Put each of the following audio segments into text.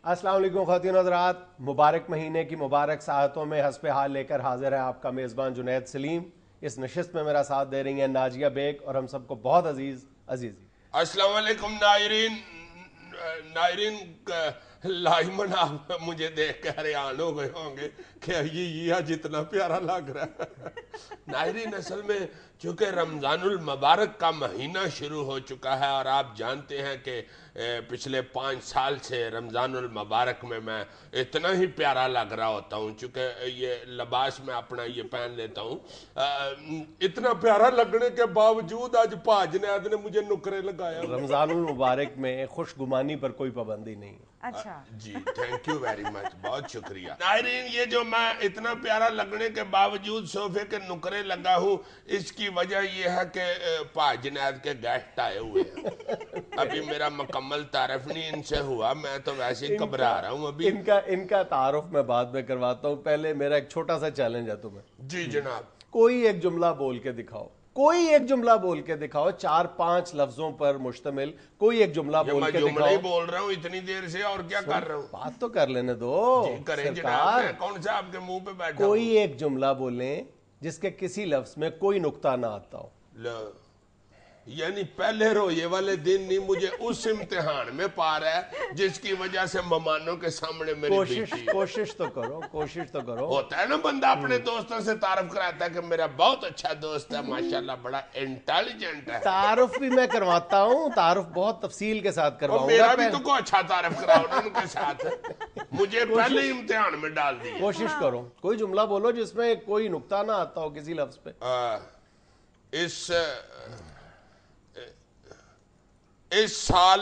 السلام علیکم خواتین و حضرات، مبارک مہینے کی مبارک ساعتوں میں حسب حال لے کر حاضر ہے آپ کا میزبان جنید سلیم۔ اس نشست میں میرا ساتھ دے رہی ہیں ناجیہ بیگ اور ہم سب کو بہت عزیزی۔ السلام علیکم ناظرین لائمن آپ مجھے دیکھ کے حیران ہو گئے ہوں گے کہ یہ جتنا پیارا لگ رہا ہے۔ ناظرین اصل میں چونکہ رمضان المبارک کا مہینہ شروع ہو چکا ہے اور آپ جانتے ہیں کہ پچھلے 5 سال سے رمضان المبارک میں اتنا ہی پیارا لگ رہا ہوتا ہوں، چونکہ یہ لباس میں اپنا یہ پہن لیتا ہوں۔ اتنا پیارا لگنے کے باوجود آج پاج نے مجھے نکرے لگایا۔ رمضان المبارک میں خوش گمانی پر کوئی پابندی نہیں۔ اچھا جی تھینک یو ویری مچ، بہت شکریہ۔ ناظرین یہ جو میں اتنا پیارا لگنے کے باوجود صوفے کے نکرے لگا ہوں، اس کی وجہ یہ ہے کہ پاج جنید کے گیسٹ آئے ہوئے ہیں۔ ابھی میرا مکمل تعارف نہیں ان سے ہوا، میں تو ویسے ہی گھبرا رہا ہوں ابھی۔ ان کا تعارف میں بعد میں کرواتا ہوں، پہلے میرا ایک چھوٹا سا چیلنج ہے تمہیں۔ جی جناب۔ کوئی ایک جملہ بول کے دکھاؤ، کوئی ایک جملہ بول کے دکھاؤ، 4-5 لفظوں پر مشتمل کوئی ایک جملہ بول کے میں دکھاؤ۔ جملہ ہی بول رہا ہوں اتنی دیر سے، اور کیا کر رہا ہوں؟ بات تو کر لینے دو کریں جناب، سرکار۔ میں کون سا آپ کے منہ پہ بیٹھا ہوں؟ کوئی ایک جملہ بولیں جس کے کسی لفظ میں کوئی نقطہ نہ آتا ہو۔ یعنی پہلے روئے والے دن نہیں مجھے اس امتحان میں پا رہا ہے جس کی وجہ سے مہمانوں کے سامنے میری بیٹی کوشش تو کرو۔ ہوتا ہے نا بندہ اپنے دوستوں سے تعارف کراتا ہے کہ میرا بہت اچھا دوست ہے، ماشاءاللہ بڑا انٹیلیجنٹ ہے۔ تعارف بھی میں کرواتا ہوں، تعارف بہت تفصیل کے ساتھ اور کرواؤں گا۔ میرا بھی تو کوئی اچھا تعارف کراؤ نا ان کے ساتھ، مجھے پہلے ہی امتحان میں ڈال دیا۔ کوشش کرو، کوئی جملہ بولو جس میں کوئی نقطہ نہ آتا ہو کسی لفظ پہ۔ اس سال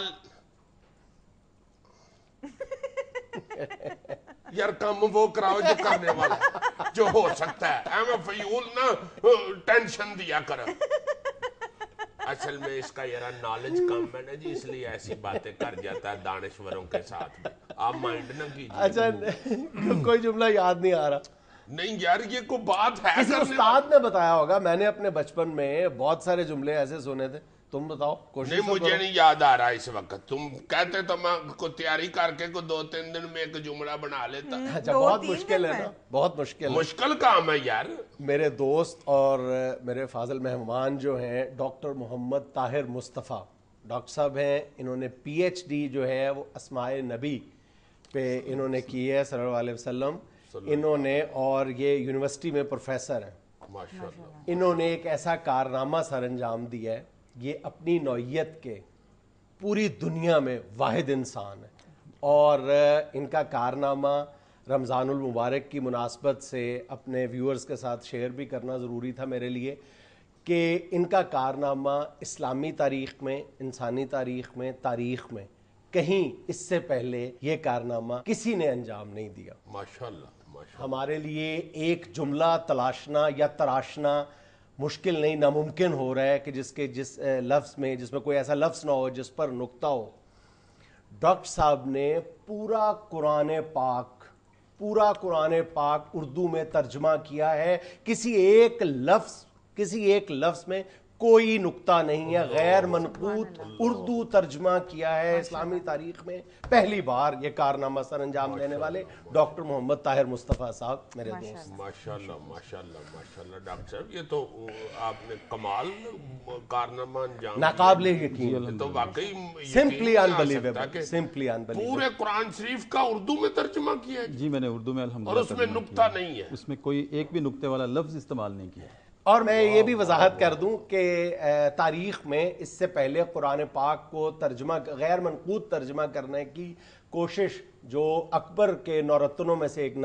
یار کام وہ کراؤ جو کرنے والا جو ہو سکتا ہے، ایم فیول نہ ٹینشن دیا کر۔ اصل میں اس کا یار نالج کم ہے نا جی، اس لیے ایسی باتیں کر جاتا ہے دانشوروں کے ساتھ میں، آپ مائنڈ نہ کیجیے۔ اچھا کوئی جملہ یاد نہیں آ رہا؟ نہیں یار یہ کوئی بات ہے، کسی استاد نے بتایا ہوگا، میں نے اپنے بچپن میں بہت سارے جملے ایسے سنے تھے، تم بتاؤ۔ کوشش نہیں مجھے نہیں یاد آ رہا اس وقت، تم کہتے تو میں کو تیاری کر کے کو 2-3 دن میں ایک جملہ بنا لیتا۔ اچھا بہت مشکل ہے نا، بہت مشکل ہے۔ مشکل کام ہے یار۔ میرے دوست اور میرے فاضل مہمان جو ہیں ڈاکٹر محمد طاہر مصطفیٰ ڈاکٹر صاحب ہیں، انہوں نے پی ایچ ڈی جو ہے وہ اسماء نبی پہ انہوں نے کی ہے صلی اللہ علیہ وسلم، انہوں نے، اور یہ یونیورسٹی میں پروفیسر ہیں۔ ماشاءاللہ۔ انہوں نے ایک ایسا کارنامہ سر انجام دیا ہے، یہ اپنی نوعیت کے پوری دنیا میں واحد انسان ہے، اور ان کا کارنامہ رمضان المبارک کی مناسبت سے اپنے ویورز کے ساتھ شیئر بھی کرنا ضروری تھا میرے لیے، کہ ان کا کارنامہ اسلامی تاریخ میں، انسانی تاریخ میں کہیں اس سے پہلے یہ کارنامہ کسی نے انجام نہیں دیا۔ ماشاءاللہ۔ ہمارے لیے ایک جملہ تلاشنا یا تراشنا مشکل نہیں، ناممکن ہو رہا ہے کہ جس لفظ میں، جس میں کوئی ایسا لفظ نہ ہو جس پر نقطہ ہو۔ ڈاکٹر صاحب نے پورا قرآن پاک اردو میں ترجمہ کیا ہے، کسی ایک لفظ میں کوئی نقطہ نہیں ہے، غیر منقوط اردو ترجمہ کیا ہے اسلامی تاریخ میں۔ پہلی بار یہ کارنامہ سر انجام دینے والے ڈاکٹر محمد طاہر مصطفیٰ صاحب میرے دوست۔ ماشاءاللہ ماشاءاللہ ماشاءاللہ ڈاکٹر صاحب، یہ تو آپ نے کمال کارنامہ انجام دیا، ناقابل یقین، تو واقعی سمپلی انبلیویبل۔ پورے قرآن شریف کا اردو میں ترجمہ کیا ہے جی، میں نے اردو میں الحمدللہ، اور اس میں نقطہ نہیں ہے، اس میں کوئی ایک بھی نقطے والا لفظ استعمال نہیں کیا۔ اور میں یہ بھی وضاحت کر دوں کہ تاریخ میں اس سے پہلے قرآن پاک کو غیر منقوط ترجمہ کرنے کی کوشش جو اکبر کے 9 رتنوں میں سے ایک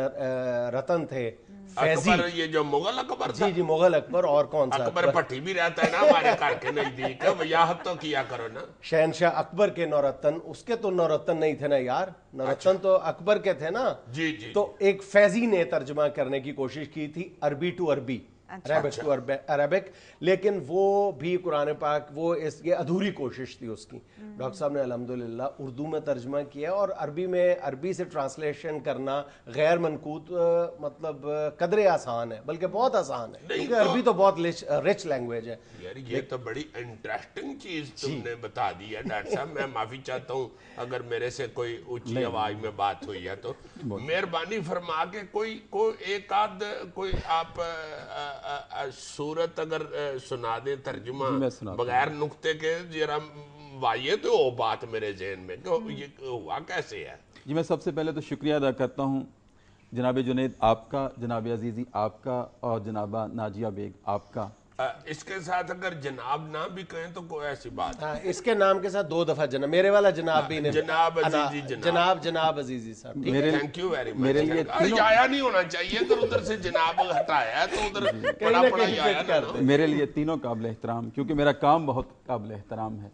رتن تھے فیضی، اکبر، یہ جو مغل اکبر تھا، جی مغل اکبر، اور کون سا اکبر پٹھی بھی رہتا ہے نا ہمارے گھر کے نزدیک، وضاحت تو کیا کرو نا۔ شہنشاہ اکبر کے 9 رتن، اس کے تو 9 رتن نہیں تھے نا یار، 9 رتن تو اکبر کے تھے نا۔ جی جی، تو ایک فیضی نے ترجمہ کرنے کی کوشش کی تھی عربی ٹو عربی، अरेबिक टू अरेबिक, लेकिन वो भी कुरान पाक वो ये अधूरी कोशिश थी उसकी। डॉक्टर साहब ने अल्हम्दुलिल्लाह उर्दू में तर्जमा किया, और अरबी में अरबी से ट्रांसलेशन करना गैर मनकूत मतलब कदरे आसान है, बल्कि बहुत आसान है, क्योंकि अरबी तो बहुत रिच लैंग्वेज है। यार ये तो बड़ी इंटरेस्टिंग चीज तुमने बता दी है डॉक्टर साहब। मैं माफी चाहता हूँ अगर मेरे से कोई ऊंची आवाज में बात हुई है, तो मेहरबानी फरमा के कोई एक आध कोई आप सूरत अगर सुना दे तर्जुमा बगैर नुक्ते के, जरा वाये तो हो बात मेरे ज़हन में कि ये हुआ कैसे है। जी मैं सबसे पहले तो शुक्रिया अदा करता हूँ जनाब जुनैद आपका, जनाब अजीज़ी आपका, और जनाबा नाजिया बेग आपका। इसके साथ अगर जनाब ना भी कहें तो कोई ऐसी बात है। इसके नाम के साथ 2 दफा जनाब, मेरे वाला जनाब भी नहीं, जनाब अजीजी जनाब अजीजी साहब। Thank you very much. मेरे लिए आया नहीं होना चाहिए, अगर उधर से जनाब हटाया है तो उधर बड़ा बड़ा आया ना। मेरे लिए तीनों काबिल एहतराम, क्योंकि मेरा काम बहुत काबिल एहतराम है।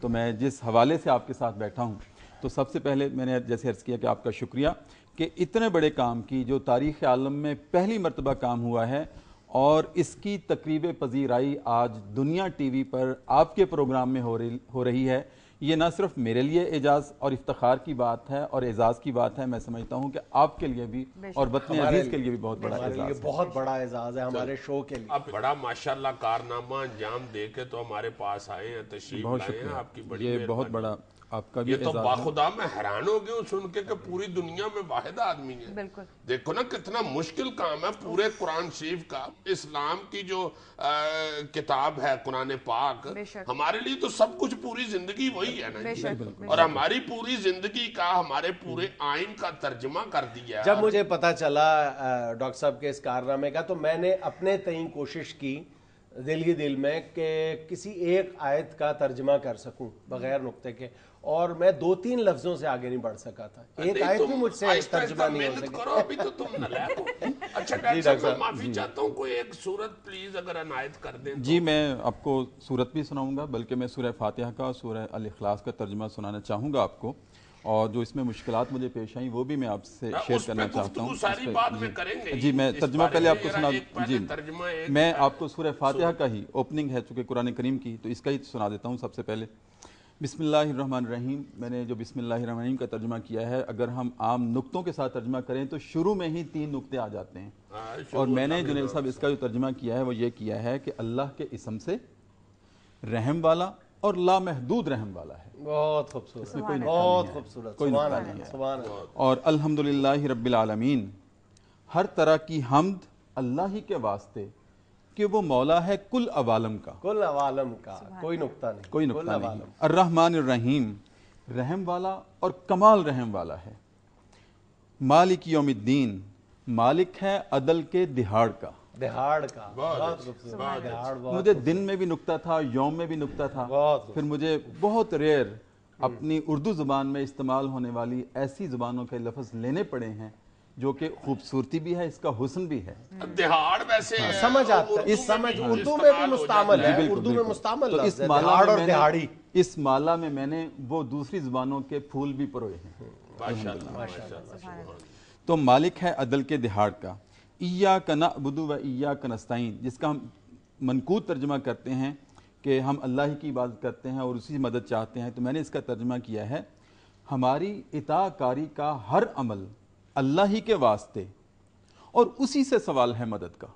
तो मैं जिस हवाले से आपके साथ बैठा हूँ, तो सबसे पहले मैंने जैसे अर्ज़ किया कि आपका शुक्रिया कि इतने बड़े काम की जो तारीख़ आलम में पहली मरतबा काम हुआ है, और इसकी तकरीब पजीराई आज दुनिया टीवी पर आपके प्रोग्राम में हो रही है। ये ना सिर्फ मेरे लिए एजाज़ और इफ्तिखार की बात है और एजाज़ की बात है, मैं समझता हूँ कि आपके लिए भी और वतन अजीज़ के लिए भी बहुत बड़ा एजाज़ है। बहुत बड़ा एजाज़ है हमारे शो के लिए। अब बड़ा माशाल्लाह कारनामा अंजाम दे के तो हमारे पास आए हैं, तशरीफ लाए हैं, आपकी बड़ी ये बहुत बड़ा आपका भी ये तो एजाज़ है। बाखुदा मैं हैरान हो गया सुन के कि पूरी दुनिया में वाहिद आदमी है। बिल्कुल देखो ना कितना मुश्किल काम है पूरे कुरान शरीफ का। इस्लाम की जो किताब है कुरान पाक, हमारे लिए तो सब कुछ पूरी जिंदगी वही है ना, और हमारी पूरी जिंदगी का हमारे पूरे आइन का तर्जमा कर दिया। जब मुझे पता चला डॉक्टर साहब के इस कारनामे का, तो मैंने अपने तईं कोशिश की दिल ही दिल में कि किसी एक आयत का तर्जमा कर सकूं बगैर नुक्ते के, और मैं 2-3 लफ्जों से आगे नहीं बढ़ सका था। एक आयत भी मुझसे तर्जमा नहीं हो सकी। करो अभी तो तुम नलायक हो। अच्छा डॉक्टर साहब मैं माफी चाहता हूँ, कोई एक सूरत प्लीज अगर अनायत कर दें। जी मैं आपको सूरत भी सुनाऊंगा, बल्कि मैं सूरह फातिहा का, सूरह अल इखलास का तर्जमा सुनाना चाहूँगा आपको, और जो इसमें मुश्किलात मुझे पेश आई वो भी मैं आपसे शेयर करना चाहता हूँ। सारी बात में करेंगे। जी मैं तर्जमा पहले आपको सुना, जी मैं आपको सूरह फातिहा का ही ओपनिंग है चूँकि कुरान करीम की, तो इसका ही सुना देता हूँ सबसे पहले। बिस्मिल्लाहिर्रहमानिर्रहीम। मैंने जो बिस्मिल्लाहिर्रहमानिर्रहीम का तर्जमा किया है, अगर हम आम नुक्तों के साथ तर्जमा करें तो शुरू में ही 3 नुक्ते आ जाते हैं, और मैंने जुनैद साहब इसका जो तर्जमा किया है वो ये किया है कि अल्लाह के इसम से रहम वाला और लामहदूद रहम वाला है। बहुत खूबसूरत, कोई बहुत खूबसूरत, कोई सुभान अल्लाह, सुभान अल्लाह। और अल्हम्दुलिल्लाहि रब्बिल आलमीन, हर तरह की हम्द अल्लाह ही के वास्ते कि वो मौला है कुल अवालम का, कुल अवालम का, कोई नुक्ता नहीं, कोई नुक्ता नहीं। अर्रहमान रहीम, रहम वाला और कमाल रहम वाला है। मालिक यौमिद्दीन, मालिक है अदल के दिहाड़ का, दिहाड़ का, बहुत खूबसूरत दिहाड़। मुझे दिन में भी नुक्ता था, यौम में भी नुक्ता था, फिर मुझे बहुत रेयर अपनी उर्दू ज़ुबान में इस्तेमाल होने वाली ऐसी ज़ुबानों के लफ्ज़ लेने पड़े हैं जो कि खूबसूरती भी है, इसका हुस्न भी है। दिहाड़ वैसे समझ आता है, इस समझ उर्दू में भी मुस्तामल है, उर्दू में मुस्तामल तो लफ्ज़ है, दिहाड़ और दिहाड़ी। इस माला में मैंने वो दूसरी ज़ुबानों के फूल भी परोए हैं। माशाअल्लाह। तो मालिक है अदल के दिहाड़ का। इय्याका नअबुदु व इय्याका नस्तईन, जिसका हम मनकूत तर्जमा करते हैं कि हम अल्लाह ही की इबादत करते हैं और उसी मदद चाहते हैं, तो मैंने इसका तर्जमा किया है हमारी इताकारी का हर अमल अल्लाह ही के वास्ते और उसी से सवाल है मदद का,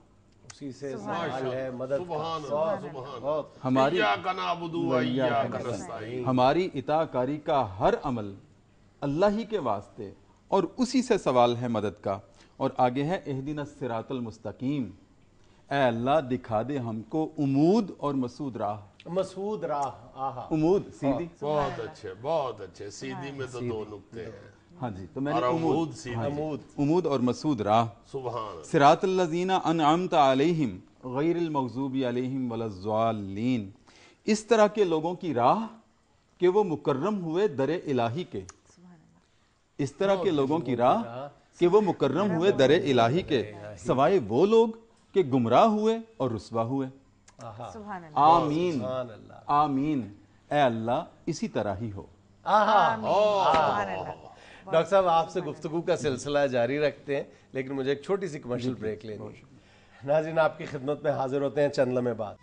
उसी से सवाल है मदद का। हमारी इताकारी का हर अमल अल्लाह ही के वास्ते और उसी से सवाल है मदद का। और आगे है एहदिना सिरातल मुस्तकीम, ऐ अल्लाह दिखा दे हमको उमूद और मसूद राह। मसूद राह, आहा, उमूद सीधी, बहुत अच्छे, बहुत अच्छे। सीधी में तो 2 नुक्ते हैं। हाँ जी, तो मैंने उमूद और मसूद राह। सुभान सिरातल लज़ीना अनअमता अलैहिम गैरिल मग़ज़ूबि अलैहिम वलज़्ज़ालिन, इस तरह के लोगों की राह कि वो मुकर्रम हुए दरे इलाही के, इस तरह के लोगों की राह कि वो मुकर्रम हुए दरे इलाही के, सवाए वो लोग कि गुमराह हुए और रुस्वा हुए। आमीन आमीन, ए अल्लाह इसी तरह ही हो। डॉक्टर साहब आपसे गुफ्तगू का सिलसिला जारी रखते हैं, लेकिन मुझे एक छोटी सी कमर्शियल ब्रेक लेनी है। ناظرین آپ کی خدمت میں حاضر ہوتے ہیں چند لمحے بعد.